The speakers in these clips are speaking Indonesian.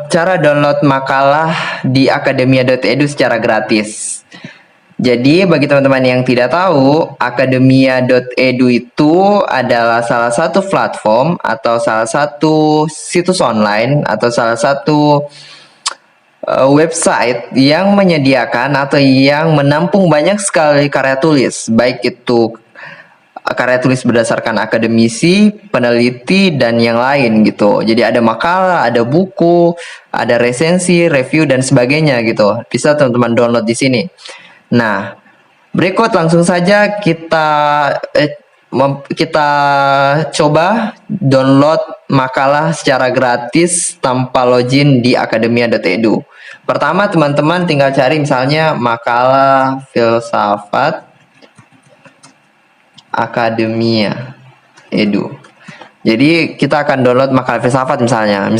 cara download makalah di akademia.edu secara gratis. Jadi bagi teman-teman yang tidak tahu, akademia.edu itu adalah salah satu platform atau salah satu situs online atau salah satu website yang menyediakan atau yang menampung banyak sekali karya tulis, baik itu karya tulis berdasarkan akademisi, peneliti, dan yang lain gitu. Jadi ada makalah, ada buku, ada resensi, review, dan sebagainya gitu. Bisa teman-teman download di sini. Nah, berikut langsung saja kita coba download makalah secara gratis tanpa login di akademia.edu. Pertama, teman-teman tinggal cari misalnya makalah filsafat Akademia Edu. Jadi kita akan download makalah filsafat misalnya.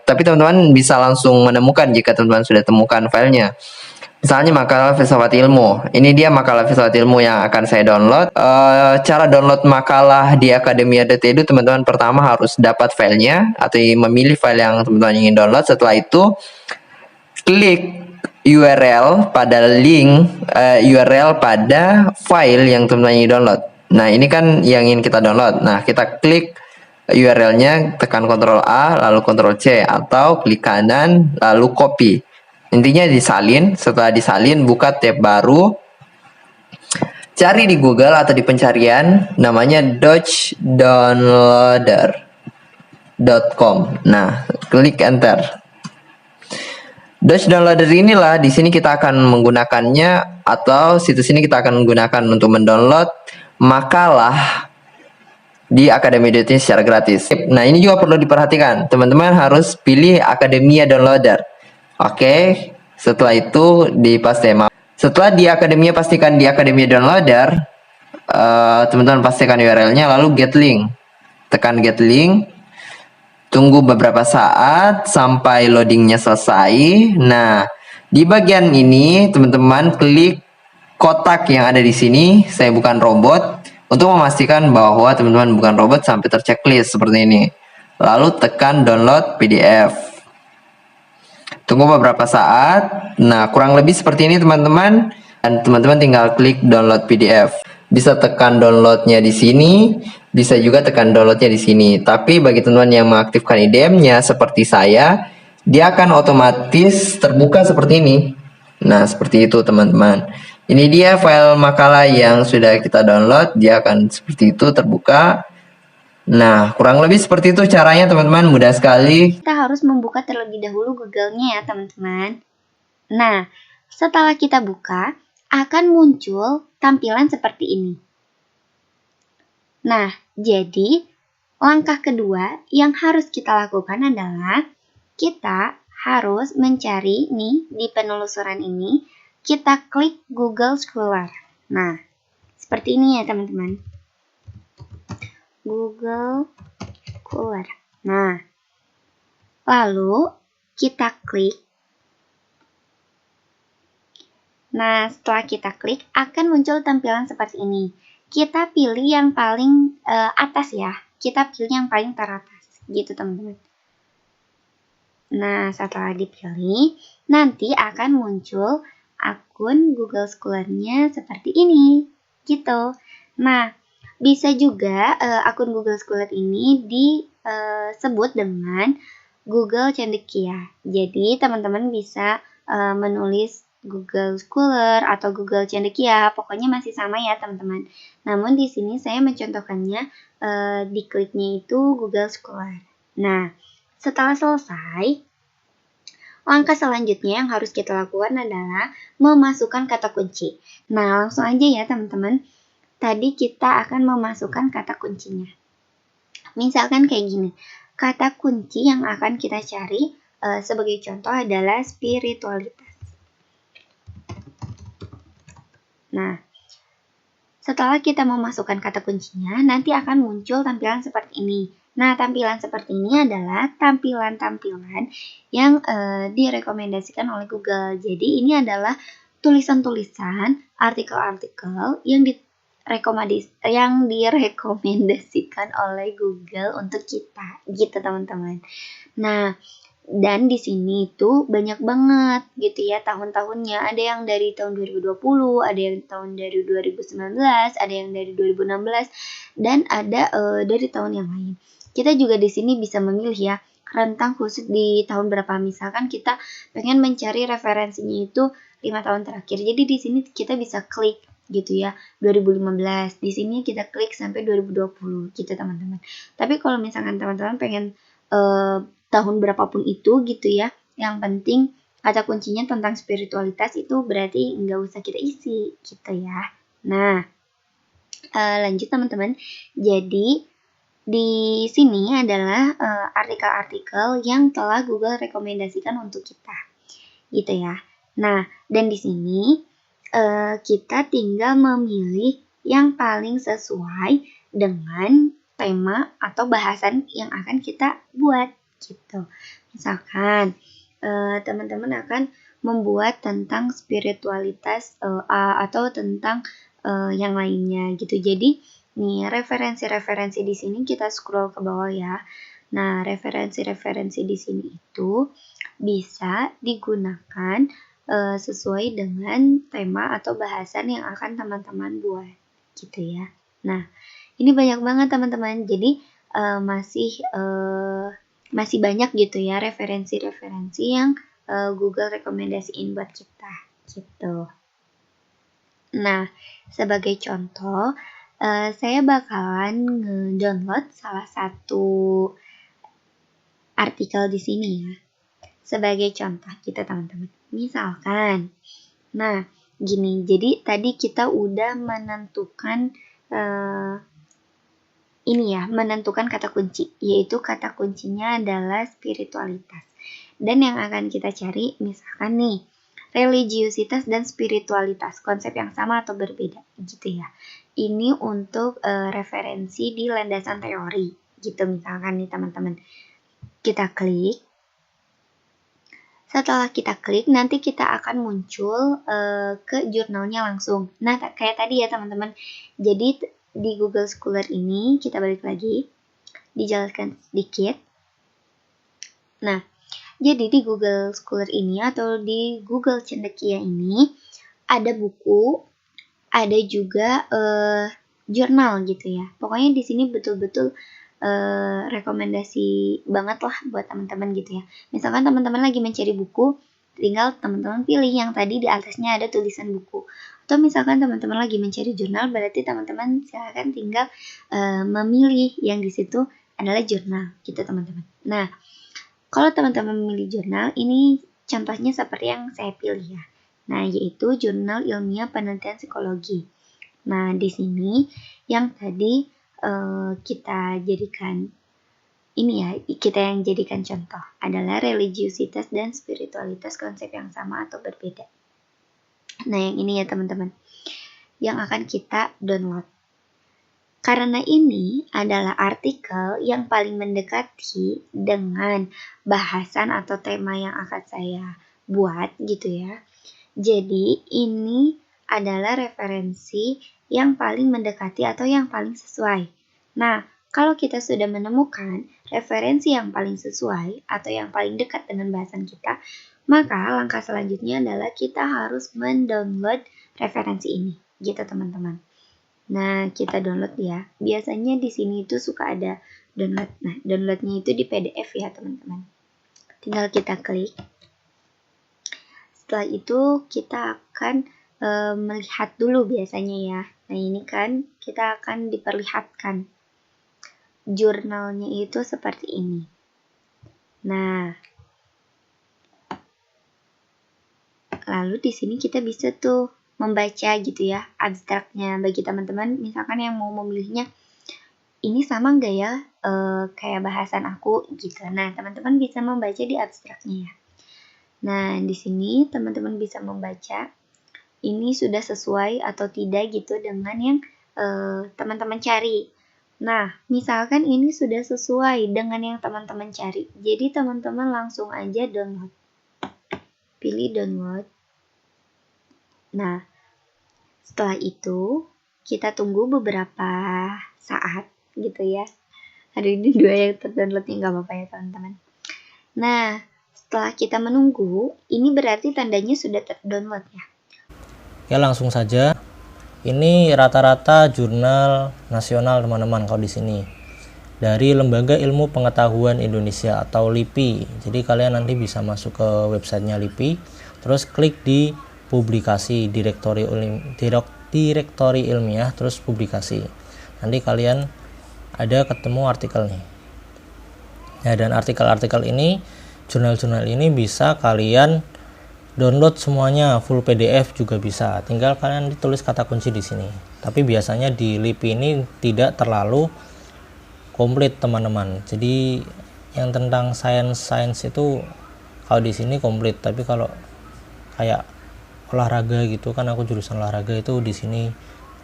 Tapi teman-teman bisa langsung menemukan jika teman-teman sudah temukan filenya. Misalnya makalah filsafat ilmu. Ini dia makalah filsafat ilmu yang akan saya download. Cara download makalah di akademia.edu, teman-teman pertama harus dapat filenya atau memilih file yang teman-teman ingin download. Setelah itu klik URL pada URL pada file yang teman-teman ingin download. Nah, ini kan yang ingin kita download. Nah, kita klik URL-nya, tekan Ctrl A, lalu Ctrl C, atau klik kanan, lalu copy. Intinya disalin. Setelah disalin, buka tab baru. Cari di Google atau di pencarian, namanya dodgedownloader.com. Nah, klik enter. Dodge Downloader inilah di sini kita akan menggunakannya, atau situs ini kita akan menggunakan untuk mendownload makalah di Akademia.edu secara gratis. Nah, ini juga perlu diperhatikan. Teman-teman harus pilih Akademia Downloader. Oke, setelah itu di paste. Setelah di Akademia, pastikan di Akademia Downloader, teman-teman pastikan URL-nya, lalu get link. Tekan get link. Tunggu beberapa saat sampai loadingnya selesai. Nah, di bagian ini teman-teman klik kotak yang ada di sini. Saya bukan robot, untuk memastikan bahwa teman-teman bukan robot sampai terchecklist seperti ini. Lalu tekan download PDF. Tunggu beberapa saat. Nah, kurang lebih seperti ini teman-teman. Dan teman-teman tinggal klik download PDF. Bisa tekan downloadnya di sini, bisa juga tekan downloadnya di sini. Tapi bagi teman-teman yang mengaktifkan IDM-nya seperti saya, dia akan otomatis terbuka seperti ini. Nah, seperti itu teman-teman. Ini dia file makalah yang sudah kita download, dia akan seperti itu terbuka. Nah, kurang lebih seperti itu caranya teman-teman, mudah sekali. Kita harus membuka terlebih dahulu Google-nya ya teman-teman. Nah, setelah kita buka, akan muncul tampilan seperti ini. Nah, jadi langkah kedua yang harus kita lakukan adalah kita harus mencari nih di penelusuran ini, kita klik Google Scholar. Nah, seperti ini ya teman-teman. Google Scholar. Nah, lalu kita klik. Nah, setelah kita klik, akan muncul tampilan seperti ini. Kita pilih yang paling atas ya. Kita pilih yang paling teratas. Gitu, teman-teman. Nah, setelah dipilih, nanti akan muncul akun Google Scholar-nya seperti ini. Gitu. Nah, bisa juga akun Google Scholar ini disebut dengan Google Cendekia. Jadi, teman-teman bisa menulis Google Scholar atau Google Cendekia, pokoknya masih sama ya teman-teman. Namun di sini saya mencontohkannya dikliknya itu Google Scholar. Nah, setelah selesai, langkah selanjutnya yang harus kita lakukan adalah memasukkan kata kunci. Nah, langsung aja ya teman-teman. Tadi kita akan memasukkan kata kuncinya. Misalkan kayak gini, kata kunci yang akan kita cari sebagai contoh adalah spiritualitas. Nah, setelah kita memasukkan kata kuncinya, nanti akan muncul tampilan seperti ini. Nah, tampilan seperti ini adalah tampilan-tampilan yang direkomendasikan oleh Google. Jadi, ini adalah tulisan-tulisan, artikel-artikel yang direkomendasikan oleh Google untuk kita, gitu teman-teman. Nah, Dan di sini itu banyak banget gitu ya tahun-tahunnya. Ada yang dari tahun 2020, ada yang tahun dari 2019, ada yang dari 2016, dan ada dari tahun yang lain. Kita juga di sini bisa memilih ya rentang khusus di tahun berapa. Misalkan kita pengen mencari referensinya itu 5 tahun terakhir. Jadi di sini kita bisa klik gitu ya 2015. Di sini kita klik sampai 2020 gitu teman-teman. Tapi kalau misalkan teman-teman pengen tahun berapapun itu gitu ya, yang penting kata kuncinya tentang spiritualitas itu berarti nggak usah kita isi gitu ya. Nah, lanjut teman-teman. Jadi di sini adalah artikel-artikel yang telah Google rekomendasikan untuk kita gitu ya. Nah, dan di sini kita tinggal memilih yang paling sesuai dengan tema atau bahasan yang akan kita buat gitu. Misalkan teman-teman akan membuat tentang spiritualitas atau tentang yang lainnya gitu. Jadi nih referensi-referensi di sini kita scroll ke bawah ya. Nah, referensi-referensi di sini itu bisa digunakan sesuai dengan tema atau bahasan yang akan teman-teman buat gitu ya. Nah, ini banyak banget teman-teman. Jadi masih banyak gitu ya referensi-referensi yang Google rekomendasiin buat kita gitu. Nah, sebagai contoh, saya bakalan nge-download salah satu artikel di sini ya. Sebagai contoh kita teman-teman. Misalkan, nah gini, jadi tadi kita udah menentukan menentukan kata kunci, yaitu kata kuncinya adalah spiritualitas. Dan yang akan kita cari, misalkan nih, religiusitas dan spiritualitas, konsep yang sama atau berbeda, gitu ya. Ini untuk referensi di landasan teori, gitu misalkan nih teman-teman. Kita klik. Setelah kita klik, nanti kita akan muncul ke jurnalnya langsung. Nah, kayak tadi ya teman-teman. Jadi di Google Scholar ini, kita balik lagi, dijelaskan sedikit. Nah, jadi di Google Scholar ini atau di Google Cendekia ini, ada buku, ada juga jurnal gitu ya. Pokoknya di sini betul-betul rekomendasi banget lah buat teman-teman gitu ya. Misalkan teman-teman lagi mencari buku, tinggal teman-teman pilih yang tadi di atasnya ada tulisan buku. Atau misalkan teman-teman lagi mencari jurnal, berarti teman-teman silahkan tinggal memilih yang di situ adalah jurnal gitu teman-teman. Nah, kalau teman-teman memilih jurnal, ini contohnya seperti yang saya pilih ya. Nah, yaitu Jurnal Ilmiah Penelitian Psikologi. Nah, di sini yang tadi kita jadikan contoh adalah religiusitas dan spiritualitas, konsep yang sama atau berbeda. Nah, yang ini ya teman-teman, yang akan kita download. Karena ini adalah artikel yang paling mendekati dengan bahasan atau tema yang akan saya buat gitu ya. Jadi ini adalah referensi yang paling mendekati atau yang paling sesuai. Nah, kalau kita sudah menemukan referensi yang paling sesuai atau yang paling dekat dengan bahasan kita, maka langkah selanjutnya adalah kita harus mendownload referensi ini, gitu teman-teman. Nah, kita download ya. Biasanya di sini itu suka ada download. Nah, downloadnya itu di PDF ya teman-teman. Tinggal kita klik. Setelah itu kita akan melihat dulu biasanya ya. Nah, ini kan kita akan diperlihatkan jurnalnya itu seperti ini. Nah, lalu di sini kita bisa tuh membaca gitu ya abstraknya. Bagi teman-teman misalkan yang mau memilihnya, ini sama nggak ya kayak bahasan aku gitu. Nah, teman-teman bisa membaca di abstraknya ya. Nah, di sini teman-teman bisa membaca ini sudah sesuai atau tidak gitu dengan yang teman-teman cari. Nah, misalkan ini sudah sesuai dengan yang teman-teman cari. Jadi teman-teman langsung aja download. Pilih download. Nah, setelah itu kita tunggu beberapa saat gitu ya. Hari ini 2 yang terdownloadnya nggak apa-apa ya teman-teman. Nah, setelah kita menunggu, ini berarti tandanya sudah terdownload ya. Ya, langsung saja. Ini rata-rata jurnal nasional teman-teman kalau di sini. Dari Lembaga Ilmu Pengetahuan Indonesia atau LIPI. Jadi kalian nanti bisa masuk ke websitenya LIPI, terus klik di publikasi direktori ilmiah, terus publikasi. Nanti kalian ada ketemu artikel nih. Ya, dan artikel-artikel ini, jurnal-jurnal ini bisa kalian download semuanya full PDF juga bisa. Tinggal kalian ditulis kata kunci di sini. Tapi biasanya di LIPI ini tidak terlalu komplit teman-teman. Jadi yang tentang sains itu kalau di sini komplit, tapi kalau kayak olahraga gitu kan, aku jurusan olahraga, itu di sini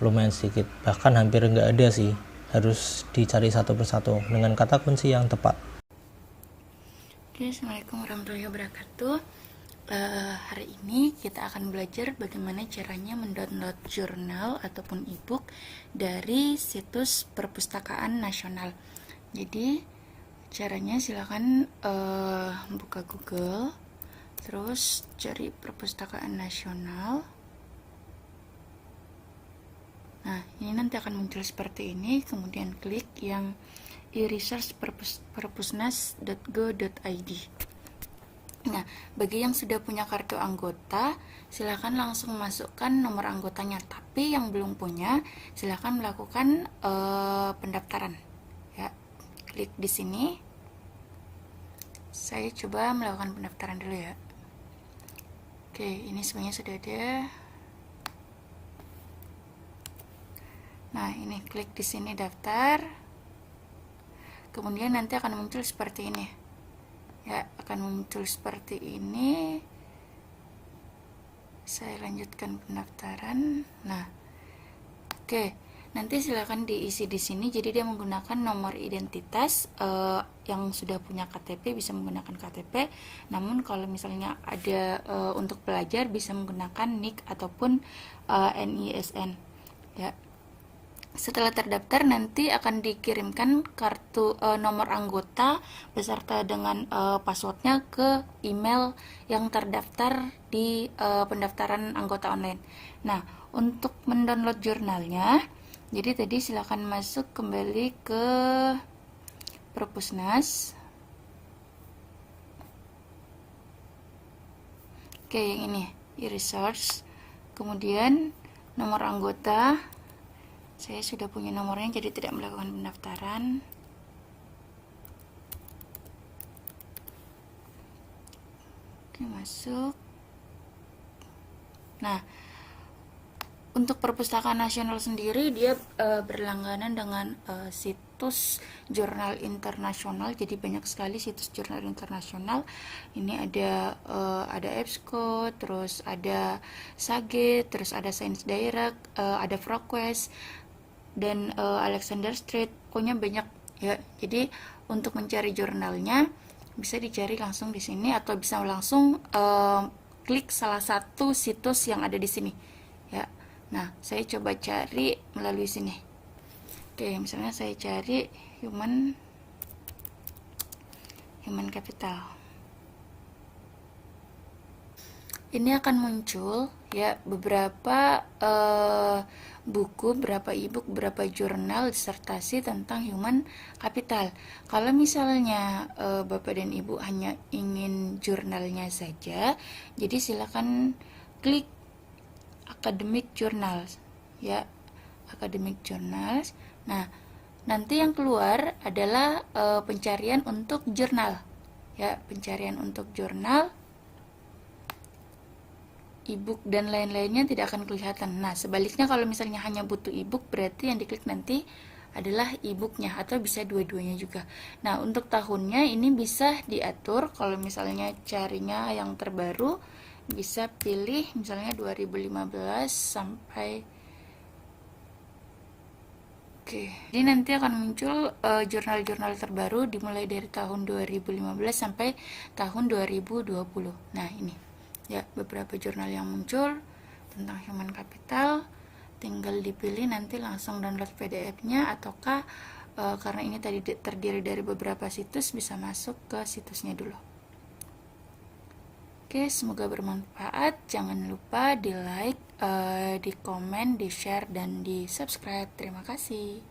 lumayan sedikit, bahkan hampir nggak ada sih. Harus dicari satu persatu dengan kata kunci yang tepat. Oke, Assalamualaikum warahmatullahi wabarakatuh. Hari ini kita akan belajar bagaimana caranya mendownload jurnal ataupun e-book dari situs Perpustakaan Nasional. Jadi caranya silakan buka Google, terus cari Perpustakaan Nasional. Nah, ini nanti akan muncul seperti ini, kemudian klik yang e-research perpusnas.go.id. Nah, bagi yang sudah punya kartu anggota, silakan langsung masukkan nomor anggotanya. Tapi yang belum punya, silakan melakukan pendaftaran. Ya, klik di sini. Saya coba melakukan pendaftaran dulu ya. Oke, ini semuanya sudah ada. Nah, ini klik di sini daftar. Kemudian nanti akan muncul seperti ini. Ya, akan muncul seperti ini. Saya lanjutkan pendaftaran. Nah, oke, nanti silakan diisi di sini. Jadi dia menggunakan nomor identitas. Yang sudah punya KTP bisa menggunakan KTP. Namun kalau misalnya ada untuk pelajar bisa menggunakan NIK ataupun NISN. Ya. Setelah terdaftar nanti akan dikirimkan kartu nomor anggota beserta dengan passwordnya ke email yang terdaftar di pendaftaran anggota online. Nah, untuk mendownload jurnalnya, jadi tadi silakan masuk kembali ke Perpusnas. Oke, yang ini e-research. Kemudian nomor anggota. Saya sudah punya nomornya, jadi tidak melakukan pendaftaran. Oke, masuk. Nah, untuk Perpustakaan Nasional sendiri dia berlangganan dengan situs jurnal internasional. Jadi banyak sekali situs jurnal internasional. Ini ada EBSCO, terus ada SAGE, terus ada Science Direct, ada ProQuest, dan Alexander Street. Pokoknya banyak ya. Jadi untuk mencari jurnalnya bisa dicari langsung di sini atau bisa langsung klik salah satu situs yang ada di sini ya. Nah, saya coba cari melalui sini. Oke, misalnya saya cari human capital. Ini akan muncul ya beberapa buku, berapa e-book, berapa jurnal disertasi tentang human capital. Kalau misalnya Bapak dan Ibu hanya ingin jurnalnya saja, jadi silakan klik academic journals ya, academic journals. Nah, nanti yang keluar adalah pencarian untuk jurnal ya, pencarian untuk jurnal, e-book dan lain-lainnya tidak akan kelihatan. Nah, sebaliknya kalau misalnya hanya butuh e-book, berarti yang diklik nanti adalah e-booknya atau bisa dua-duanya juga. Nah, untuk tahunnya ini bisa diatur. Kalau misalnya carinya yang terbaru, bisa pilih misalnya 2015 sampai jadi nanti akan muncul jurnal-jurnal terbaru dimulai dari tahun 2015 sampai tahun 2020. Nah, ini ya beberapa jurnal yang muncul tentang human capital. Tinggal dipilih nanti langsung download PDF-nya, ataukah karena ini tadi terdiri dari beberapa situs, bisa masuk ke situsnya dulu. Oke, semoga bermanfaat. Jangan lupa di like, di komen, di share, dan di subscribe. Terima kasih.